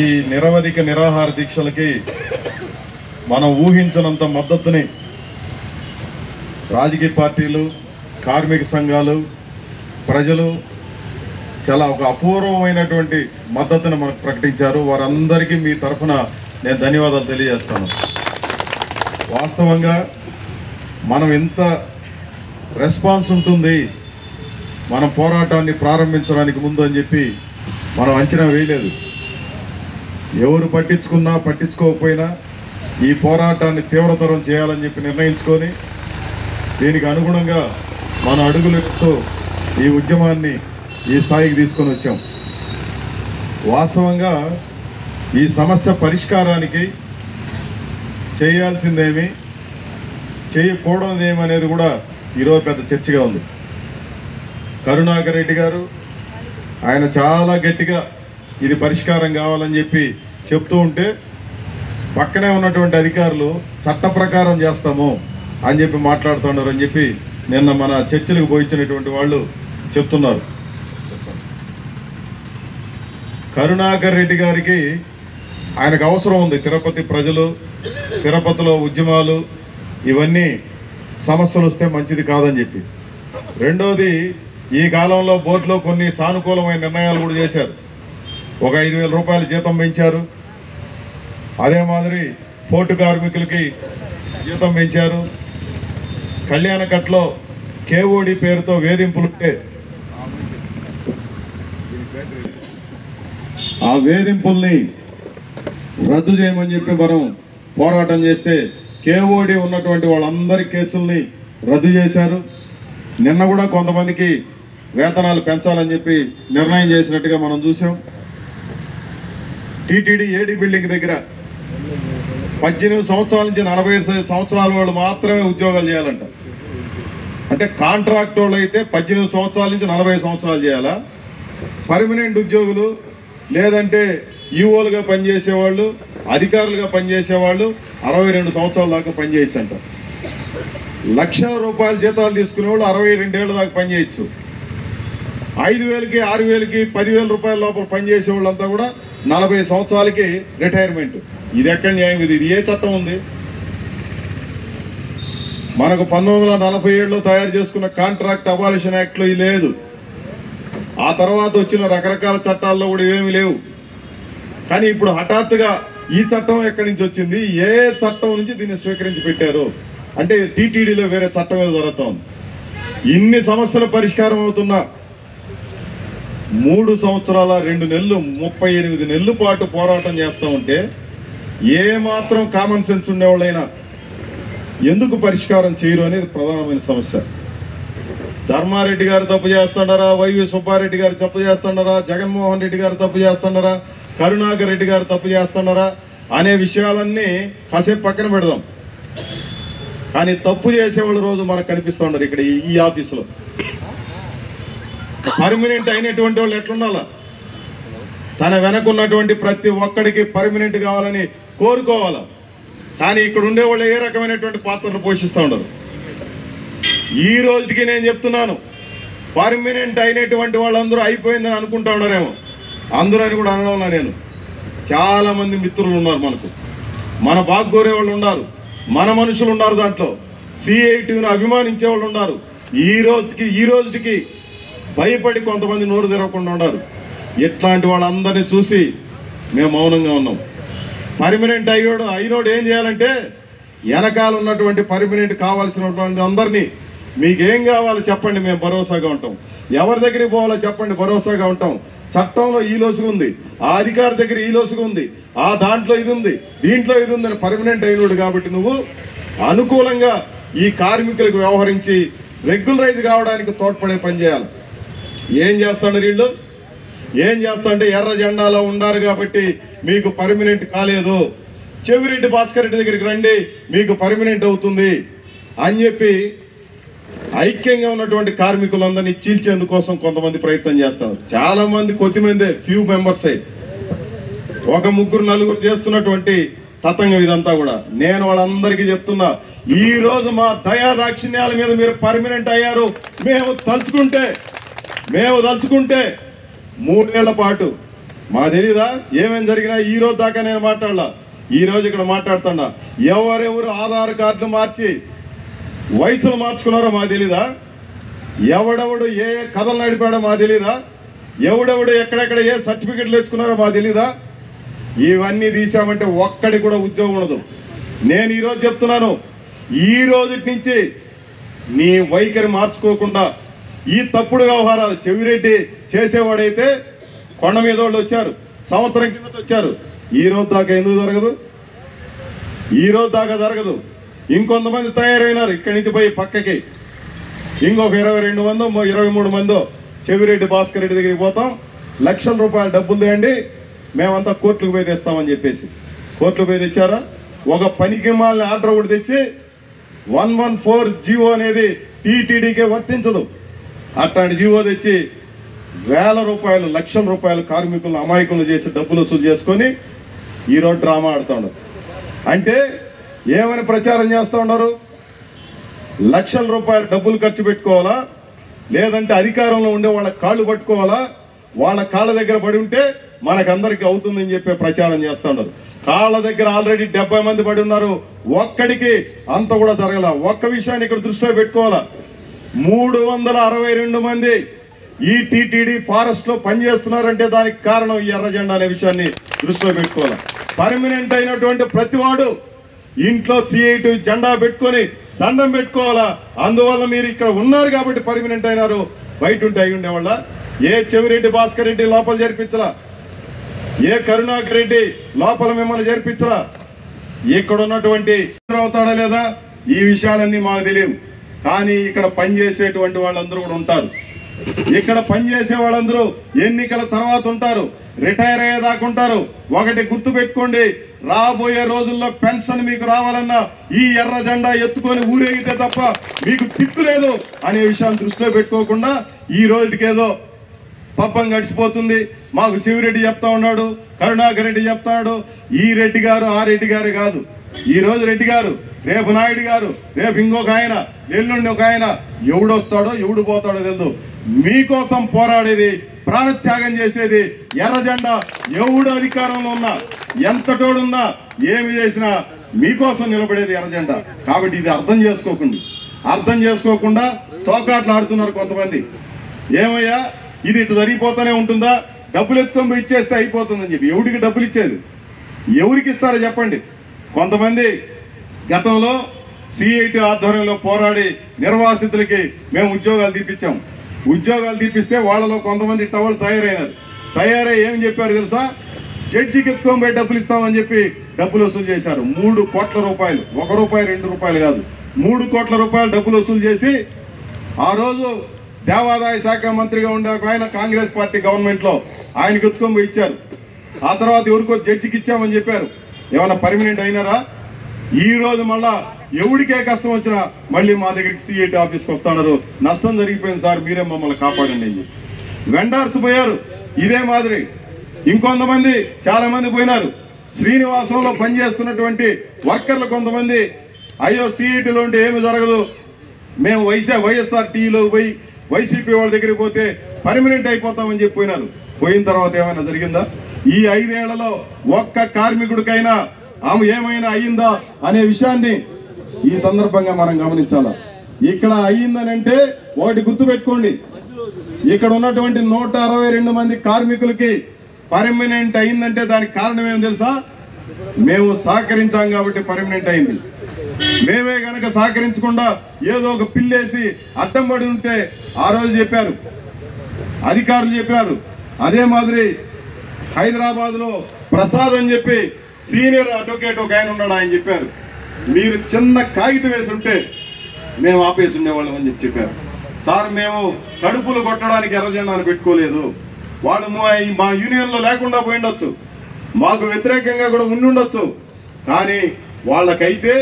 ఈ నిరవధిక నిరాహార దీక్షలకి మనం ఊహించనంత మద్దతుని రాజకీయ పార్టీలు, కార్మిక సంఘాలు, ప్రజలు చాలా ఒక అపూర్వమైనటువంటి మద్దతును మనకు ప్రకటించారు. వారందరికీ మీ తరఫున నేను ధన్యవాదాలు తెలియజేస్తాను. వాస్తవంగా మనం ఎంత రెస్పాన్స్ ఉంటుంది మన పోరాటాన్ని ప్రారంభించడానికి ముందు అని చెప్పి మనం అంచనా వేయలేదు. ఎవరు పట్టించుకున్నా పట్టించుకోకపోయినా ఈ పోరాటాన్ని తీవ్రతరం చేయాలని చెప్పి నిర్ణయించుకొని దీనికి అనుగుణంగా మన అడుగులతో ఈ ఉద్యమాన్ని ఈ స్థాయికి తీసుకొని వచ్చాం. వాస్తవంగా ఈ సమస్య పరిష్కారానికి చేయాల్సిందేమి, చేయకూడదేమి అనేది కూడా ఈరోజు పెద్ద చర్చగా ఉంది. కరుణాకర్ రెడ్డి గారు ఆయన చాలా గట్టిగా ఇది పరిష్కారం కావాలని చెప్పి చెప్తూ ఉంటే పక్కనే ఉన్నటువంటి అధికారులు చట్ట ప్రకారం చేస్తాము అని చెప్పి మాట్లాడుతున్నారు అని చెప్పి నిన్న మన చర్చలకు పోయించినటువంటి వాళ్ళు చెప్తున్నారు. కరుణాకర్ రెడ్డి గారికి ఆయనకు అవసరం ఉంది. తిరుపతి ప్రజలు, తిరుపతిలో ఉద్యమాలు, ఇవన్నీ సమస్యలు వస్తే మంచిది కాదని చెప్పి. రెండోది, ఈ కాలంలో బోర్డులో కొన్ని సానుకూలమైన నిర్ణయాలు కూడా చేశారు. ఒక 5,000 రూపాయల జీతం పెంచారు. అదే మాదిరి పోర్టు కార్మికులకి జీతం పెంచారు. కళ్యాణకట్లో కేఓడి పేరుతో వేధింపులుంటే ఆ వేధింపుల్ని రద్దు చేయమని చెప్పి మనం పోరాటం చేస్తే కేఓడి ఉన్నటువంటి వాళ్ళందరి కేసుల్ని రద్దు చేశారు. నిన్న కూడా కొంతమందికి వేతనాలు పెంచాలని చెప్పి నిర్ణయం చేసినట్టుగా మనం చూసాం. టీటీడీ ఏడీ బిల్డింగ్ దగ్గర 18 సంవత్సరాల నుంచి 40 సంవత్సరాల వాళ్ళు మాత్రమే ఉద్యోగాలు చేయాలంట. అంటే కాంట్రాక్ట్ వాళ్ళు అయితే 18 సంవత్సరాల నుంచి 40 సంవత్సరాలు చేయాలా? పర్మనెంట్ ఉద్యోగులు లేదంటే ఈఓలుగా పనిచేసేవాళ్ళు, అధికారులుగా పనిచేసేవాళ్ళు 62 సంవత్సరాల దాకా పనిచేయచ్చంట. ₹1,00,000 జీతాలు తీసుకునే వాళ్ళు 62 ఏళ్ళ దాకా పనిచేయచ్చు. 5,000కి 6,000కి 10,000 రూపాయల లోపల పనిచేసే వాళ్ళంతా కూడా 40 సంవత్సరాలకి రిటైర్మెంట్. ఇది ఎక్కడ న్యాయం? ఇది ఏ చట్టం ఉంది? మనకు 1947లో తయారు చేసుకున్న కాంట్రాక్ట్ అబాలిషన్ యాక్ట్లో ఇది లేదు. ఆ తర్వాత వచ్చిన రకరకాల చట్టాల్లో కూడా ఇవేమి లేవు. కానీ ఇప్పుడు హఠాత్తుగా ఈ చట్టం ఎక్కడి నుంచి వచ్చింది? ఏ చట్టం నుంచి దీన్ని స్వీకరించి పెట్టారు? అంటే టీటీడీలో వేరే చట్టం ఏదో జరుగుతూ ఉంది. ఇన్ని సమస్యల పరిష్కారం అవుతున్నా 3 సంవత్సరాల 2 నెలలు 38 నెలల పాటు పోరాటం చేస్తూ ఉంటే ఏ మాత్రం కామన్ సెన్స్ ఉండేవాళ్ళైనా ఎందుకు పరిష్కారం చేయరు అనేది ప్రధానమైన సమస్య. ధర్మారెడ్డి గారు తప్పు చేస్తున్నారా? వైవి సుబ్బారెడ్డి గారు తప్పు చేస్తున్నారా? జగన్మోహన్ రెడ్డి గారు తప్పు చేస్తున్నారా? కరుణాకర్ రెడ్డి గారు తప్పు చేస్తున్నారా అనే విషయాలన్నీ కాసేపు పక్కన పెడదాం. కానీ తప్పు చేసేవాళ్ళు రోజు మనకు కనిపిస్తూ ఉన్నారు ఇక్కడ ఈ ఆఫీసులో. పర్మనెంట్ అయినటువంటి వాళ్ళు ఎట్లుండాలా? తన వెనకున్నటువంటి ప్రతి ఒక్కడికి పర్మనెంట్ కావాలని కోరుకోవాలా. కానీ ఇక్కడ ఉండేవాళ్ళు ఏ రకమైనటువంటి పాత్రలు పోషిస్తూ ఉండరు. ఈ రోజుకి నేను చెప్తున్నాను, పర్మనెంట్ అయినటువంటి వాళ్ళందరూ అయిపోయిందని అనుకుంటా ఉన్నారేమో. అందరూ అని కూడా అనడంలా నేను. చాలామంది మిత్రులు ఉన్నారు మనకు, మన బాగ్గోరే వాళ్ళు ఉన్నారు, మన మనుషులు ఉన్నారు, దాంట్లో సిఐటిని అభిమానించే వాళ్ళు ఉన్నారు. ఈ రోజుకి భయపడి కొంతమంది నోరు తెరవకుండా ఉన్నారు. ఇట్లాంటి వాళ్ళందరినీ చూసి మేము మౌనంగా ఉన్నాం. పర్మనెంట్ అయినోడు ఏం చేయాలంటే వెనకాల ఉన్నటువంటి పర్మనెంట్ కావాల్సినటువంటి అందరినీ మీకేం కావాలో చెప్పండి, మేము భరోసాగా ఉంటాం. ఎవరి దగ్గరికి పోవాలో చెప్పండి, భరోసాగా ఉంటాం. చట్టంలో ఈ లోసుగా ఉంది, ఆ అధికారి దగ్గర ఈ లోసుగా ఉంది, ఆ దాంట్లో ఇది ఉంది, దీంట్లో ఇది ఉందని పర్మనెంట్ అయినోడు కాబట్టి నువ్వు అనుకూలంగా ఈ కార్మికులకు వ్యవహరించి రెగ్యులరైజ్ కావడానికి తోడ్పడే పని చేయాలి. ఏం చేస్తాడు వీళ్ళు? ఏం చేస్తాంటే ఎర్ర జెండాలో ఉన్నారు కాబట్టి మీకు పర్మనెంట్ కాలేదు, చెవిరెడ్డి భాస్కర్ రెడ్డి దగ్గరికి రండి మీకు పర్మనెంట్ అవుతుంది అని చెప్పి ఐక్యంగా ఉన్నటువంటి కార్మికులందరినీ చీల్చేందుకోసం కొంతమంది ప్రయత్నం చేస్తారు. చాలా మంది, కొద్దిమందే, ఫ్యూ మెంబర్సే, ఒక 3-4 చేస్తున్నటువంటి తతంగం ఇదంతా కూడా. నేను వాళ్ళందరికీ చెప్తున్నా, ఈ రోజు మా దయా దాక్షిణ్యాల మీద మీరు పర్మనెంట్ అయ్యారు. మేము తలుచుకుంటే 3 ఏళ్ల పాటు మా తెలీదా ఏమేమి జరిగినా ఈ రోజు దాకా నేను మాట్లాడలా. ఈ రోజు ఇక్కడ మాట్లాడుతున్నా. ఎవరెవరు ఆధార్ కార్డులు మార్చి వయసులు మార్చుకున్నారో మా తెలీదా? ఎవడెవడు ఏ కథలు నడిపాడో మా తెలీదా? ఎవడెవడు ఎక్కడెక్కడ ఏ సర్టిఫికెట్లు తెచ్చుకున్నారో మా తెలీదా? ఇవన్నీ తీసామంటే ఒక్కడి కూడా ఉద్యోగం ఉండదు. నేను ఈరోజు చెప్తున్నాను, ఈ రోజు నుంచి నీ వైఖరి మార్చుకోకుండా ఈ తప్పుడు వ్యవహారాలు చెవిరెడ్డి చేసేవాడైతే కొండ మీద వాళ్ళు వచ్చారు, సంవత్సరం కిందట వచ్చారు. ఈ రోజు దాకా ఎందుకు జరగదు? ఈ రోజు దాకా జరగదు. ఇంకొంతమంది తయారైనారు ఇక్కడి నుంచి పోయి పక్కకి. ఇంకొక 22 మందో 23 మందో చెవిరెడ్డి భాస్కర్ రెడ్డి దగ్గరికి పోతాం, లక్షల రూపాయల డబ్బులు తేయండి, మేమంతా కోర్టుకు పోయి తెస్తామని చెప్పేసి కోర్టుకు పోయి తెచ్చారా? ఒక పనికి మాలిన ఆర్డర్ ఒకటి తెచ్చి 114 జీవో అనేది టీటీడీకే వర్తించదు. అట్లాంటి జీవో తెచ్చి వేల రూపాయలు లక్షల రూపాయలు కార్మికులను అమాయకులను చేసి డబ్బులు వసూలు చేసుకొని ఈరోజు డ్రామా ఆడుతూ ఉన్నారు. అంటే ఏమని ప్రచారం చేస్తూ ఉన్నారు? లక్షల రూపాయలు డబ్బులు ఖర్చు పెట్టుకోవాలా, లేదంటే అధికారంలో ఉండే వాళ్ళ కాళ్ళు పట్టుకోవాలా, వాళ్ళ కాళ్ళ దగ్గర పడి ఉంటే మనకందరికీ అవుతుందని చెప్పే ప్రచారం చేస్తూ ఉన్నారు. కాళ్ళ దగ్గర ఆల్రెడీ 70 మంది పడి ఉన్నారు, ఒక్కడికి అంత కూడా జరగల. ఒక్క విషయాన్ని ఇక్కడ దృష్టిలో పెట్టుకోవాలా, 362 మంది ఈ టీటీడీ ఫారెస్ట్ లో పనిచేస్తున్నారంటే దానికి కారణం ఈ ఎర్ర జెండా అనే విషయాన్ని దృష్టిలో పెట్టుకోవాలా. పర్మనెంట్ అయినటువంటి ప్రతివాడు ఇంట్లో CIT జెండా పెట్టుకొని దండం పెట్టుకోవాలా. అందువల్ల మీరు ఇక్కడ ఉన్నారు కాబట్టి పర్మనెంట్ అయినారు, బయట ఉంటే అయి ఉండేవాళ్ళ. ఏ చెవిరెడ్డి భాస్కర్ రెడ్డి లోపల జరిపించలా, ఏ కరుణాకర్ రెడ్డి లోపల మిమ్మల్ని జరిపించలా. ఇక్కడ ఉన్నటువంటి అవుతాడా లేదా ఈ విషయాలన్నీ మాకు తెలియదు. కానీ ఇక్కడ పనిచేసేటువంటి వాళ్ళందరూ కూడా ఉంటారు. ఇక్కడ పనిచేసే వాళ్ళందరూ ఎన్నికల తర్వాత ఉంటారు, రిటైర్ అయ్యేదాకా ఉంటారు. ఒకటి గుర్తు పెట్టుకోండి, రాబోయే రోజుల్లో పెన్షన్ మీకు రావాలన్నా ఈ ఎర్ర జెండా ఎత్తుకొని ఊరేగితే తప్ప మీకు దిక్కు లేదు అనే విషయాన్ని దృష్టిలో పెట్టుకోకుండా ఈ రోజుకేదో పబ్బం గడిచిపోతుంది. మాకు చెవిరెడ్డి చెప్తా ఉన్నాడు, కరుణాకర్ రెడ్డి చెప్తాడు. ఈ రెడ్డి గారు ఆ రెడ్డి గారు కాదు. ఈ రోజు రెడ్డి గారు, రేపు నాయుడు గారు, రేపు ఇంకొక ఆయన, ఎల్లుండి ఒక ఆయన. ఎవడొస్తాడో ఎవడు పోతాడో తెలియదు. మీకోసం పోరాడేది, ప్రాణత్యాగం చేసేది ఎర్ర జెండా. ఎవడు అధికారంలో ఉన్నా, ఎంతటోడున్నా, ఏమి చేసినా మీకోసం నిలబడేది ఎర్ర జెండా. కాబట్టి ఇది అర్థం చేసుకోకుండా తోకాట్లు ఆడుతున్నారు కొంతమంది. ఏమయ్యా ఇది ఇటు జరిగిపోతూనే ఉంటుందా, డబ్బులు ఎత్తుకొని ఇచ్చేస్తే అయిపోతుందని చెప్పి. ఎవరికి డబ్బులు ఇచ్చేది? ఎవరికి ఇస్తారో చెప్పండి. కొంతమంది గతంలో CIT ఆధ్వర్యంలో పోరాడి నిర్వాసితులకి మేము ఉద్యోగాలు తీపిచ్చాం. ఉద్యోగాలు తీపిస్తే వాళ్ళలో కొంతమంది టవల్ తయారై ఏం చెప్పారు తెలుసా? జడ్జికి ఎత్తుకొని పోయి డబ్బులు ఇస్తామని చెప్పి డబ్బులు వసూలు చేశారు. 3 కోట్ల రూపాయలు, 1 రూపాయి 2 రూపాయలు కాదు, 3 కోట్ల రూపాయలు డబ్బులు వసూలు చేసి ఆ రోజు దేవాదాయ శాఖ మంత్రిగా ఉండే ఆయన కాంగ్రెస్ పార్టీ గవర్నమెంట్ లో ఆయనకి ఎత్తుకొని పోయి ఇచ్చారు. ఆ తర్వాత ఎవరికో జడ్జికి ఇచ్చామని చెప్పారు. ఏమన్నా పర్మనెంట్ అయినారా? ఈ రోజు మళ్ళా ఎవడికే కష్టం వచ్చినా మళ్ళీ మా దగ్గరికి CIT ఆఫీస్కి వస్తున్నారు. నష్టం జరిగిపోయింది సార్, మీరే మమ్మల్ని కాపాడండి అని చెప్పి. వెండర్స్ పోయారు ఇదే మాదిరి. ఇంకొంతమంది చాలా మంది పోయినారు. శ్రీనివాసంలో పనిచేస్తున్నటువంటి వర్కర్లు కొంతమంది, అయ్యో CITలో ఉంటే ఏమి జరగదు, మేము వైఎస్ఆర్టీలో పోయి వైసీపీ వాళ్ళ దగ్గరికి పోతే పర్మనెంట్ అయిపోతామని చెప్పి పోయినారు. పోయిన తర్వాత ఏమైనా జరిగిందా? ఈ 5 ఏళ్లలో ఒక్క కార్మికుడికైనా ఆమె ఏమైనా అయ్యిందా అనే విషయాన్ని ఈ సందర్భంగా మనం గమనించాలా. ఇక్కడ అయ్యిందనంటే ఒకటి గుర్తు పెట్టుకోండి, ఇక్కడ ఉన్నటువంటి 162 మంది కార్మికులకి పర్మనెంట్ అయిందంటే దానికి కారణం ఏం తెలుసా? మేము సహకరించాం కాబట్టి పర్మనెంట్ అయింది. మేమే గనక సహకరించకుండా ఏదో ఒక పిల్లేసి అడ్డం పడి ఉంటే ఆ రోజు చెప్పారు, అధికారులు చెప్పారు. అదే మాదిరి హైదరాబాద్ లో ప్రసాద్ అని చెప్పి సీనియర్ అడ్వకేట్ ఒక ఆయన ఉన్నాడు, ఆయన చెప్పారు, మీరు చిన్న కాగితం వేసి ఉంటే మేము ఆపేసి ఉండేవాళ్ళం అని చెప్పారు. సార్ మేము కడుపులు కొట్టడానికి ఎర్ర జెండాను పెట్టుకోలేదు, వాళ్ళు మా యూనియన్లో లేకుండా పోయిండొచ్చు, మాకు వ్యతిరేకంగా కూడా ఉండుండొచ్చు, కానీ వాళ్ళకైతే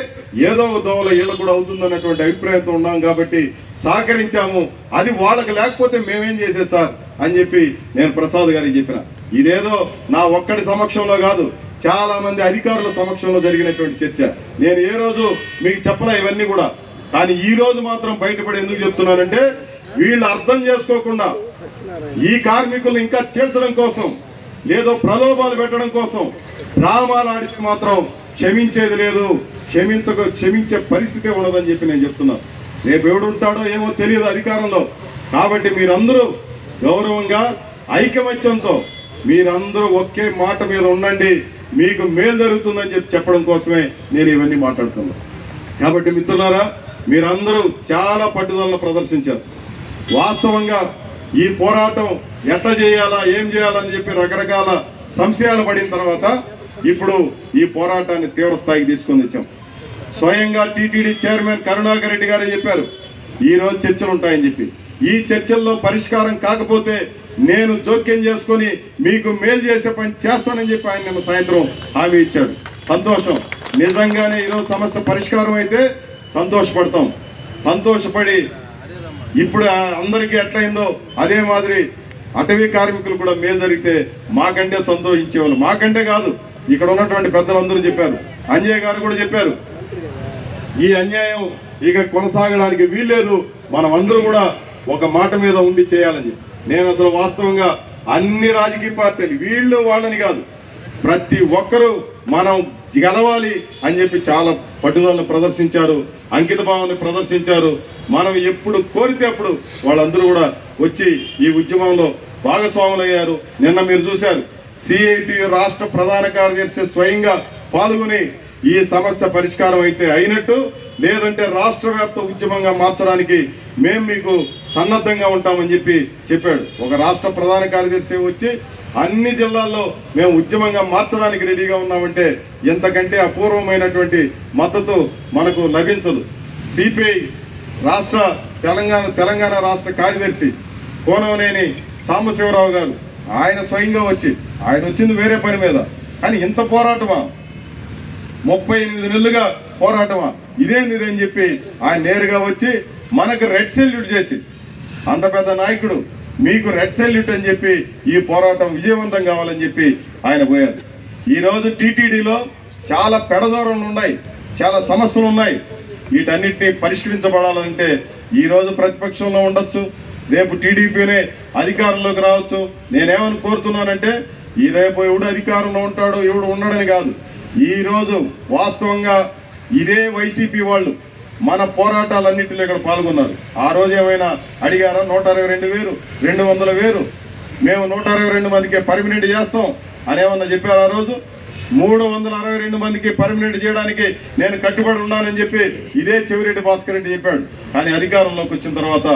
ఏదో ఒక దోవల ఇళ్ళ కూడా అవుతుందన్నటువంటి అభిప్రాయంతో ఉన్నాం కాబట్టి సహకరించాము. అది వాళ్ళకి లేకపోతే మేమేం చేసే సార్ అని చెప్పి నేను ప్రసాద్ గారికి చెప్పిన. ఇదేదో నా ఒక్కడి సమక్షంలో కాదు, చాలా మంది అధికారుల సమక్షంలో జరిగినటువంటి చర్చ. నేను ఏ రోజు మీకు చెప్పలే ఇవన్నీ కూడా, కానీ ఈ రోజు మాత్రం బయటపడి ఎందుకు చెప్తున్నానంటే వీళ్ళు అర్థం చేసుకోకుండా ఈ కార్మికులు ఇంకా చేల్చడం కోసం లేదో ప్రలోభాలు పెట్టడం కోసం డ్రామాలు ఆడితే మాత్రం క్షమించేది లేదు, క్షమించే పరిస్థితి ఉండదని చెప్పి నేను చెప్తున్నాను. రేపు ఎవడు ఉంటాడో ఏమో తెలియదు అధికారంలో. కాబట్టి మీరందరూ గౌరవంగా ఐకమత్యంతో మీరందరూ ఒకే మాట మీద ఉండండి, మీకు మేలు జరుగుతుందని చెప్పడం కోసమే నేను ఇవన్నీ మాట్లాడుతున్నాను. కాబట్టి మిత్రులారా, మీరందరూ చాలా పట్టుదలను ప్రదర్శించారు. వాస్తవంగా ఈ పోరాటం ఎట్లా చేయాలా, ఏం చేయాలని చెప్పి రకరకాల సంశయాలు పడిన తర్వాత ఇప్పుడు ఈ పోరాటాన్ని తీవ్ర స్థాయికి తీసుకొని వచ్చాం. స్వయంగా టీటీడీ చైర్మన్ కరుణాకర్ రెడ్డి గారే చెప్పారు ఈ రోజు చర్చలు ఉంటాయని చెప్పి. ఈ చర్చల్లో పరిష్కారం కాకపోతే నేను జోక్యం చేసుకొని మీకు మేలు చేసే పని చేస్తానని చెప్పి ఆయన నిన్న సాయంత్రం హామీ ఇచ్చాడు. సంతోషం. నిజంగానే ఈరోజు సమస్య పరిష్కారం అయితే సంతోషపడతాం. సంతోషపడి ఇప్పుడు అందరికీ ఎట్లయిందో అదే మాదిరి అటవీ కార్మికులు కూడా మేలు జరిగితే మాకంటే సంతోషించేవాళ్ళు. మాకంటే కాదు, ఇక్కడ ఉన్నటువంటి పెద్దలందరూ చెప్పారు, అంజయ్య గారు కూడా చెప్పారు, ఈ అన్యాయం ఇక కొనసాగడానికి వీల్లేదు, మనం అందరూ కూడా ఒక మాట మీద ఉండి చేయాలని చెప్పి. నేను అసలు వాస్తవంగా అన్ని రాజకీయ పార్టీలు, వీళ్ళు వాళ్ళని కాదు, ప్రతి ఒక్కరూ మనం గెలవాలి అని చెప్పి చాలా పట్టుదలను ప్రదర్శించారు, అంకిత భావాన్ని ప్రదర్శించారు. మనం ఎప్పుడు కోరితే అప్పుడు వాళ్ళందరూ కూడా వచ్చి ఈ ఉద్యమంలో భాగస్వాములయ్యారు. నిన్న మీరు చూశారు, సిఐటియు రాష్ట్ర ప్రధాన కార్యదర్శి స్వయంగా పాల్గొని ఈ సమస్య పరిష్కారం అయితే అయినట్టు, లేదంటే రాష్ట్ర వ్యాప్త ఉద్యమంగా మార్చడానికి మేము మీకు సన్నద్ధంగా ఉంటామని చెప్పి చెప్పాడు. ఒక రాష్ట్ర ప్రధాన కార్యదర్శి వచ్చి అన్ని జిల్లాల్లో మేము ఉద్యమంగా మార్చడానికి రెడీగా ఉన్నామంటే ఎంతకంటే అపూర్వమైనటువంటి మద్దతు మనకు లభించదు. సిపిఐ రాష్ట్ర తెలంగాణ రాష్ట్ర కార్యదర్శి కోనవనేని సాంబశివరావు గారు ఆయన స్వయంగా వచ్చి, ఆయన వచ్చింది వేరే పని మీద, కానీ ఇంత పోరాటమా, 38 నెలలుగా పోరాటమా, ఇదేందని చెప్పి ఆయన నేరుగా వచ్చి మనకు రెడ్ సెల్యూట్ చేసి, అంత పెద్ద నాయకుడు మీకు రెడ్ సెల్యూట్ అని చెప్పి ఈ పోరాటం విజయవంతం కావాలని చెప్పి ఆయన పోయారు. ఈరోజు టీటీడీలో చాలా పెడదూరం ఉన్నాయి, చాలా సమస్యలు ఉన్నాయి. వీటన్నిటిని పరిష్కరించబడాలంటే ఈరోజు ప్రతిపక్షంలో ఉండొచ్చు, రేపు టీడీపీనే అధికారంలోకి రావచ్చు. నేనేమని కోరుతున్నానంటే, ఈ రేపు ఎవడు అధికారంలో ఉంటాడో ఎవడు ఉండడని కాదు, ఈరోజు వాస్తవంగా ఇదే వైసీపీ వాళ్ళు మన పోరాటాలన్నింటిలో ఇక్కడ పాల్గొన్నారు. ఆ రోజు ఏమైనా అడిగారా? 162,000, 200,000 మేము 162 మందికి పర్మినెంట్ చేస్తాం అనేమన్నా చెప్పారు? ఆ రోజు 362 మందికి పర్మినెంట్ చేయడానికి నేను కట్టుబడి ఉన్నానని చెప్పి ఇదే చెవిరెడ్డి భాస్కర్ రెడ్డి చెప్పాడు. కానీ అధికారంలోకి వచ్చిన తర్వాత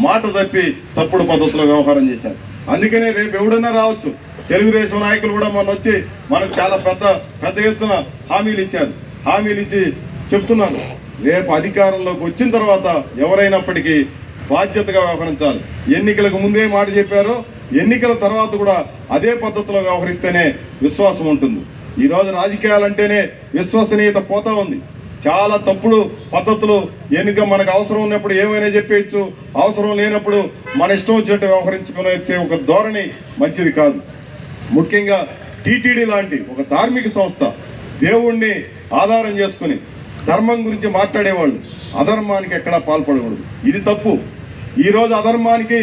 మాట తప్పి తప్పుడు పద్ధతిలో వ్యవహారం చేశారు. అందుకనే రేపు ఎవడన్నా రావచ్చు. తెలుగుదేశం నాయకులు కూడా మొన్న వచ్చి మనకు చాలా పెద్ద ఎత్తున హామీలు ఇచ్చారు. హామీలు ఇచ్చి చెప్తున్నాను, రేపు అధికారంలోకి వచ్చిన తర్వాత ఎవరైనప్పటికీ బాధ్యతగా వ్యవహరించాలి. ఎన్నికలకు ముందే మాట చెప్పారో, ఎన్నికల తర్వాత కూడా అదే పద్ధతిలో వ్యవహరిస్తేనే విశ్వాసం ఉంటుంది. ఈరోజు రాజకీయాలంటేనే విశ్వసనీయత పోతా ఉంది. చాలా తప్పుడు పద్ధతులు, ఎన్నిక మనకు అవసరం ఉన్నప్పుడు ఏమైనా చెప్పేయచ్చు, అవసరం లేనప్పుడు మన ఇష్టం వచ్చినట్టు వ్యవహరించుకునే ఒక ధోరణి మంచిది కాదు. ముఖ్యంగా టీటీడీ లాంటి ఒక ధార్మిక సంస్థ దేవుణ్ణి ఆధారం చేసుకుని ధర్మం గురించి మాట్లాడేవాళ్ళు అధర్మానికి ఎక్కడా పాల్పడకూడదు. ఇది తప్పు. ఈరోజు అధర్మానికి